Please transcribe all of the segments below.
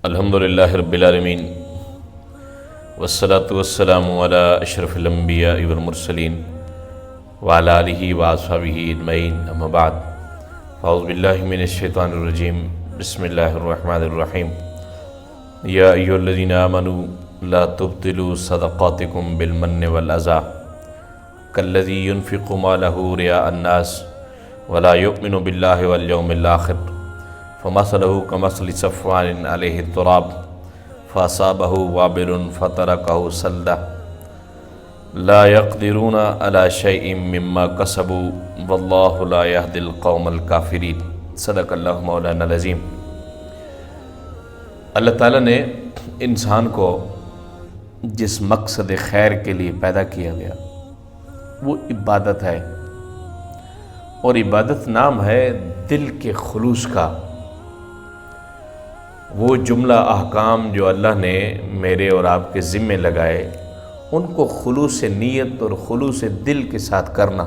الحمدللہ رب العالمین والصلاة والسلام علی اشرف الانبیاء والمرسلین وعلی آلہ واصحابہ اجمعین اما بعد اعوذ باللہ من الشیطان الرجیم بسم اللہ الرحمن الرحیم یا ایھا الذین آمنوا لا تبطلوا صدقاتکم بالمن والأذى کالذی ينفق مالہ رئاء الناس ولا یؤمن باللہ والیوم الآخر فمثلہ کمثل صفوان علیہ التراب فاصابہ وابل فترکہ صلدہ لا یقدرون علی شیء مما کسبوا واللہ لا یہدی القوم الکافرین۔ صدق اللہ مولانا العظیم۔ اللہ تعالیٰ نے انسان کو جس مقصد خیر کے لیے پیدا کیا گیا وہ عبادت ہے، اور عبادت نام ہے دل کے خلوص کا۔ وہ جملہ احکام جو اللہ نے میرے اور آپ کے ذمے لگائے ان کو خلوص نیت اور خلوص دل کے ساتھ کرنا۔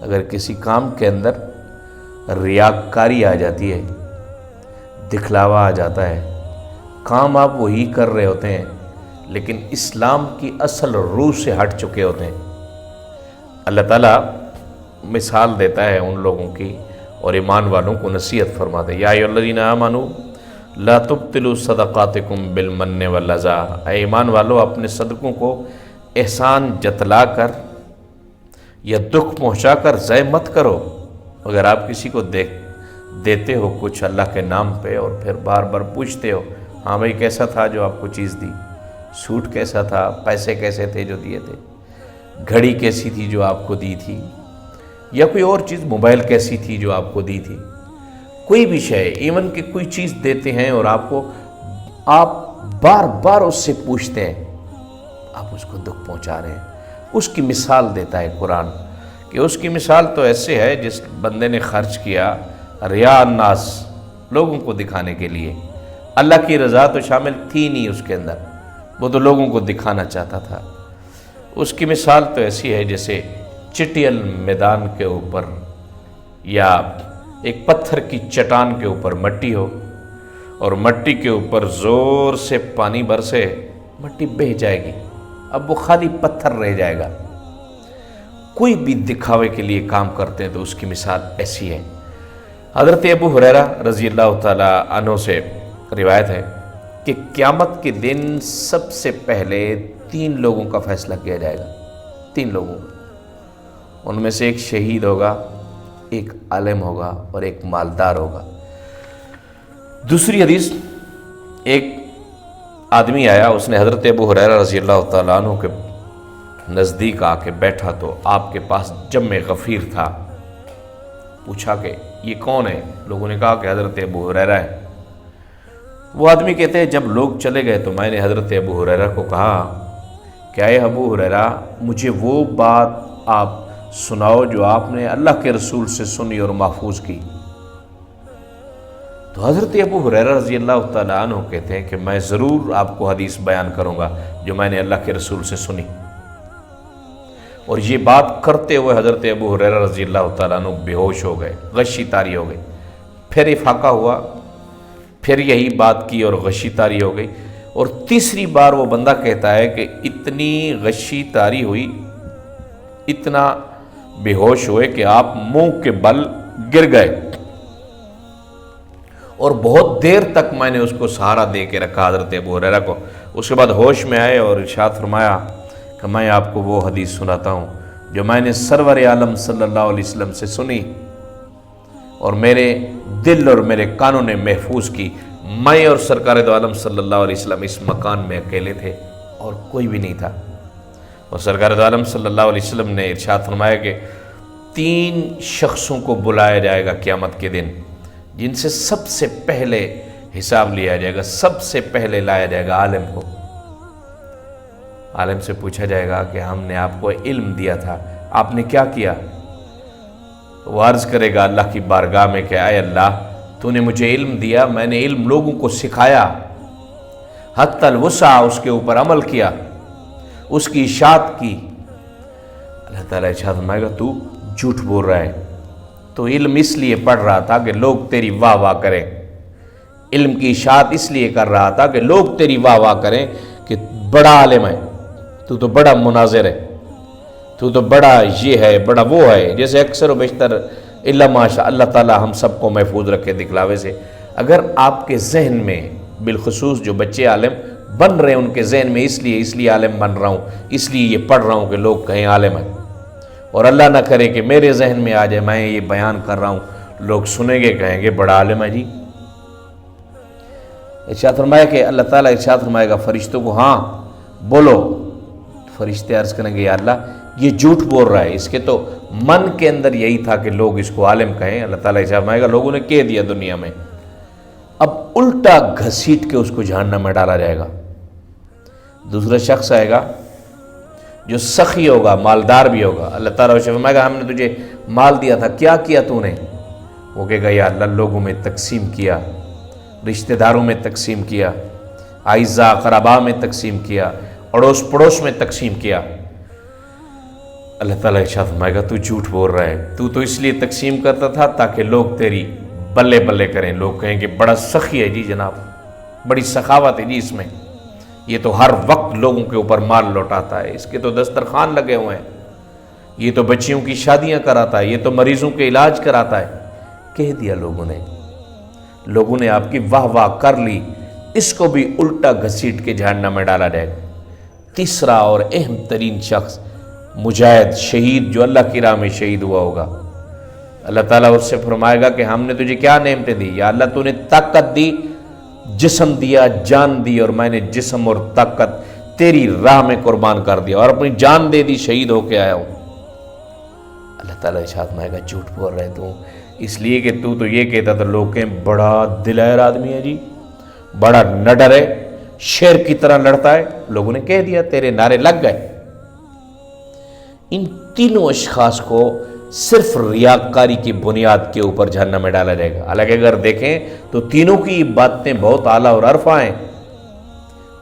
اگر کسی کام کے اندر ریاکاری آ جاتی ہے، دکھلاوا آ جاتا ہے، کام آپ وہی کر رہے ہوتے ہیں لیکن اسلام کی اصل روح سے ہٹ چکے ہوتے ہیں، اللہ تعالیٰ مثال دیتا ہے ان لوگوں کی اور ایمان والوں کو نصیحت فرماتے ہیں، یا ایھا الذین آمنوا لا تبطلوا صدقاتکم بالمن والأذى، اے ایمان والو اپنے صدقوں کو احسان جتلا کر یا دکھ پہنچا کر ضائع مت کرو۔ اگر آپ کسی کو دیتے ہو کچھ اللہ کے نام پہ اور پھر بار بار پوچھتے ہو ہاں بھائی کیسا تھا جو آپ کو چیز دی، سوٹ کیسا تھا، پیسے کیسے تھے جو دیے تھے، گھڑی کیسی تھی جو آپ کو دی تھی، یا کوئی اور چیز موبائل کیسی تھی جو آپ کو دی تھی، کوئی بھی شے، ایون کہ کوئی چیز دیتے ہیں اور آپ بار بار اس سے پوچھتے ہیں، آپ اس کو دکھ پہنچا رہے ہیں۔ اس کی مثال دیتا ہے قرآن کہ اس کی مثال تو ایسے ہے جس بندے نے خرچ کیا ریا الناس، لوگوں کو دکھانے کے لیے، اللہ کی رضا تو شامل تھی نہیں اس کے اندر، وہ تو لوگوں کو دکھانا چاہتا تھا۔ اس کی مثال تو ایسی ہے جیسے چٹیل میدان کے اوپر یا ایک پتھر کی چٹان کے اوپر مٹی ہو اور مٹی کے اوپر زور سے پانی برسے، مٹی بہہ جائے گی، اب وہ خالی پتھر رہ جائے گا۔ کوئی بھی دکھاوے کے لیے کام کرتے ہیں تو اس کی مثال ایسی ہے۔ حضرت ابو ہریرہ رضی اللہ تعالیٰ عنہ سے روایت ہے کہ قیامت کے دن سب سے پہلے 3 لوگوں کا فیصلہ کیا جائے گا، 3 لوگوں کا۔ ان میں سے ایک شہید ہوگا، ایک عالم ہوگا اور ایک مالدار ہوگا۔ دوسری حدیث، ایک آدمی آیا، اس نے حضرت ابو ہریرہ رضی اللہ تعالیٰ عنہ کے نزدیک آ کے بیٹھا تو آپ کے پاس جم غفیر تھا۔ پوچھا کہ یہ کون ہے؟ لوگوں نے کہا کہ حضرت ابو ہریرہ ہے۔ وہ آدمی کہتے ہیں جب لوگ چلے گئے تو میں نے حضرت ابو ہریرہ کو کہا کہ اے ابو ہریرہ، مجھے وہ بات آپ سناؤ جو آپ نے اللہ کے رسول سے سنی اور محفوظ کی۔ تو حضرت ابو ہریرہ رضی اللہ تعالیٰ عنہ کہتے ہیں کہ میں ضرور آپ کو حدیث بیان کروں گا جو میں نے اللہ کے رسول سے سنی۔ اور یہ بات کرتے ہوئے حضرت ابو ہریرہ رضی اللہ تعالیٰ عنہ بے ہوش ہو گئے، غشی طاری ہو گئی، پھر افاقہ ہوا، پھر یہی بات کی اور غشی طاری ہو گئی، اور تیسری بار وہ بندہ کہتا ہے کہ اتنی غشی طاری ہوئی، اتنا بے ہوش ہوئے کہ آپ منہ کے بل گر گئے، اور بہت دیر تک میں نے اس کو سہارا دے کے رکھا حضرت ابو ہریرہ کو۔ اس کے بعد ہوش میں آئے اور ارشاد فرمایا کہ میں آپ کو وہ حدیث سناتا ہوں جو میں نے سرور عالم صلی اللہ علیہ وسلم سے سنی اور میرے دل اور میرے کانوں نے محفوظ کی۔ میں اور سرکار دو عالم صلی اللہ علیہ وسلم اس مکان میں اکیلے تھے اور کوئی بھی نہیں تھا، اور سرکار دو عالم صلی اللہ علیہ وسلم نے ارشاد فرمایا کہ 3 شخصوں کو بلایا جائے گا قیامت کے دن، جن سے سب سے پہلے حساب لیا جائے گا، سب سے پہلے لایا جائے گا عالم کو۔ عالم سے پوچھا جائے گا کہ ہم نے آپ کو علم دیا تھا، آپ نے کیا کیا؟ وہ عرض کرے گا اللہ کی بارگاہ میں کہ اے اللہ، تو نے مجھے علم دیا، میں نے علم لوگوں کو سکھایا، حتی الوسع اس کے اوپر عمل کیا، اس کی اشاعت کی۔ اللہ تعالیٰ ارشاد فرمائے گا تو جھوٹ بول رہا ہے، تو علم اس لیے پڑھ رہا تھا کہ لوگ تیری واہ واہ کریں، علم کی اشاعت اس لیے کر رہا تھا کہ لوگ تیری واہ واہ کریں کہ بڑا عالم ہے، تو بڑا مناظر ہے، تو بڑا یہ ہے، بڑا وہ ہے، جیسے اکثر و بیشتر الا ماشاء اللہ تعالی ہم سب کو محفوظ رکھے دکھلاوے سے۔ اگر آپ کے ذہن میں بالخصوص جو بچے عالم بن رہے ہیں ان کے ذہن میں اس لیے عالم بن رہا ہوں، اس لیے یہ پڑھ رہا ہوں کہ لوگ کہیں عالم ہے، اور اللہ نہ کرے کہ میرے ذہن میں آ جائے میں یہ بیان کر رہا ہوں لوگ سنیں گے کہیں گے بڑا عالم ہے جی۔ ارشاد فرمایا کہ اللہ تعالیٰ ارشاد فرمائے گا فرشتوں کو ہاں بولو، فرشتے عرض کریں گے یا اللہ یہ جھوٹ بول رہا ہے، اس کے تو من کے اندر یہی تھا کہ لوگ اس کو عالم کہیں۔ اللہ تعالیٰ ارشاد فرمائے گا لوگوں نے کہہ دیا دنیا میں، اب الٹا گھسیٹ کے اس کو جہنم میں ڈالا جائے گا۔ دوسرا شخص آئے گا جو سخی ہوگا، مالدار بھی ہوگا، اللہ تعالیٰ اسے فرمائے گا ہم نے تجھے مال دیا تھا، کیا کیا تو نے؟ وہ کہے گا یا اللہ لوگوں میں تقسیم کیا، رشتہ داروں میں تقسیم کیا، اعزاء اقرباء میں تقسیم کیا، اڑوس پڑوس میں تقسیم کیا۔ اللہ تعالیٰ ارشاد فرمائے گا تو جھوٹ بول رہا ہے، تو اس لیے تقسیم کرتا تھا تاکہ لوگ تیری بلے بلے کریں، لوگ کہیں کہ بڑا سخی ہے جی جناب، بڑی سخاوت ہے جی اس میں، یہ تو ہر وقت لوگوں کے اوپر مال لوٹاتا ہے، اس کے تو دسترخوان لگے ہوئے ہیں، یہ تو بچیوں کی شادیاں کراتا ہے، یہ تو مریضوں کے علاج کراتا ہے۔ کہہ دیا لوگوں نے آپ کی واہ واہ کر لی، اس کو بھی الٹا گھسیٹ کے جہنم میں ڈالا جائے گا۔ تیسرا اور اہم ترین شخص مجاہد، شہید، جو اللہ کی راہ میں شہید ہوا ہوگا، اللہ تعالیٰ اس سے فرمائے گا کہ ہم نے تجھے کیا نعمتیں دی؟ یا اللہ تو نے طاقت دی، جسم دیا، جان دی، اور میں نے جسم اور طاقت تیری راہ میں قربان کر دیا اور اپنی جان دے دی، شہید ہو کے آیا ہوں۔ اللہ تعالیٰ ارشاد فرمائے گا جھوٹ بول رہے تو، اس لیے کہ تو یہ کہتا تھا لوگ کہیں بڑا دلیر آدمی ہے جی، بڑا نڈر ہے، شیر کی طرح لڑتا ہے، لوگوں نے کہہ دیا، تیرے نعرے لگ گئے۔ ان تینوں اشخاص کو صرف ریاکاری کی بنیاد کے اوپر جہنم میں ڈالا جائے گا۔ حالانکہ اگر دیکھیں تو تینوں کی باتیں بہت اعلیٰ اور عرفہ ہیں،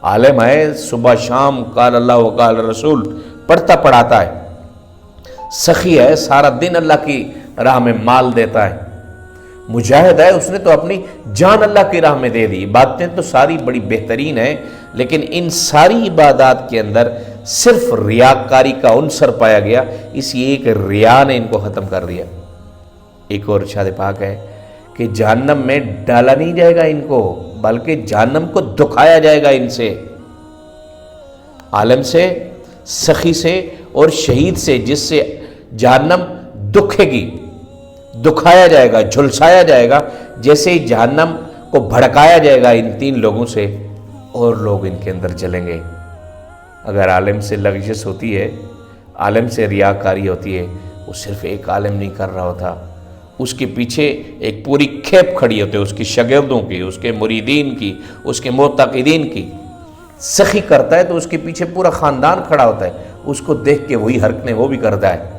عالم ہے، صبح شام قال اللہ و قال رسول پڑھتا پڑھاتا ہے، سخی ہے، سارا دن اللہ کی راہ میں مال دیتا ہے، مجاہد ہے، اس نے تو اپنی جان اللہ کی راہ میں دے دی۔ باتیں تو ساری بڑی بہترین ہیں، لیکن ان ساری عبادات کے اندر صرف ریاکاری کا عنصر پایا گیا، اس لیے کہ ریا نے ان کو ختم کر دیا۔ ایک اور ارشاد پاک ہے کہ جہنم میں ڈالا نہیں جائے گا ان کو، بلکہ جہنم کو دکھایا جائے گا ان سے، عالم سے، سخی سے اور شہید سے، جس سے جہنم دکھے گی، دکھایا جائے گا، جھلسایا جائے گا، جیسے ہی جہنم کو بھڑکایا جائے گا ان تین لوگوں سے، اور لوگ ان کے اندر چلیں گے۔ اگر عالم سے لغزش ہوتی ہے، عالم سے ریاکاری ہوتی ہے، وہ صرف ایک عالم نہیں کر رہا ہوتا، اس کے پیچھے ایک پوری کھیپ کھڑی ہوتی ہے، اس کی شاگردوں کی، اس کے مریدین کی، اس کے معتقدین کی۔ سخی کرتا ہے تو اس کے پیچھے پورا خاندان کھڑا ہوتا ہے، اس کو دیکھ کے وہی حرکتیں وہ بھی کرتا ہے،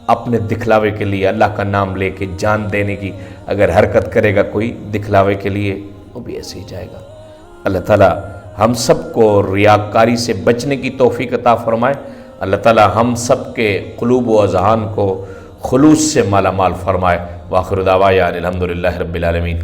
اپنے دکھلاوے کے لیے، اللہ کا نام لے کے جان دینے کی اگر حرکت کرے گا کوئی دکھلاوے کے لیے، وہ بھی ایسے ہی جائے گا۔ اللہ تعالیٰ ہم سب کو ریاکاری سے بچنے کی توفیق عطا فرمائے۔ اللہ تعالیٰ ہم سب کے قلوب و اذہان کو خلوص سے مالا مال فرمائے۔ وآخر دعوانا الحمدللہ رب العالمین۔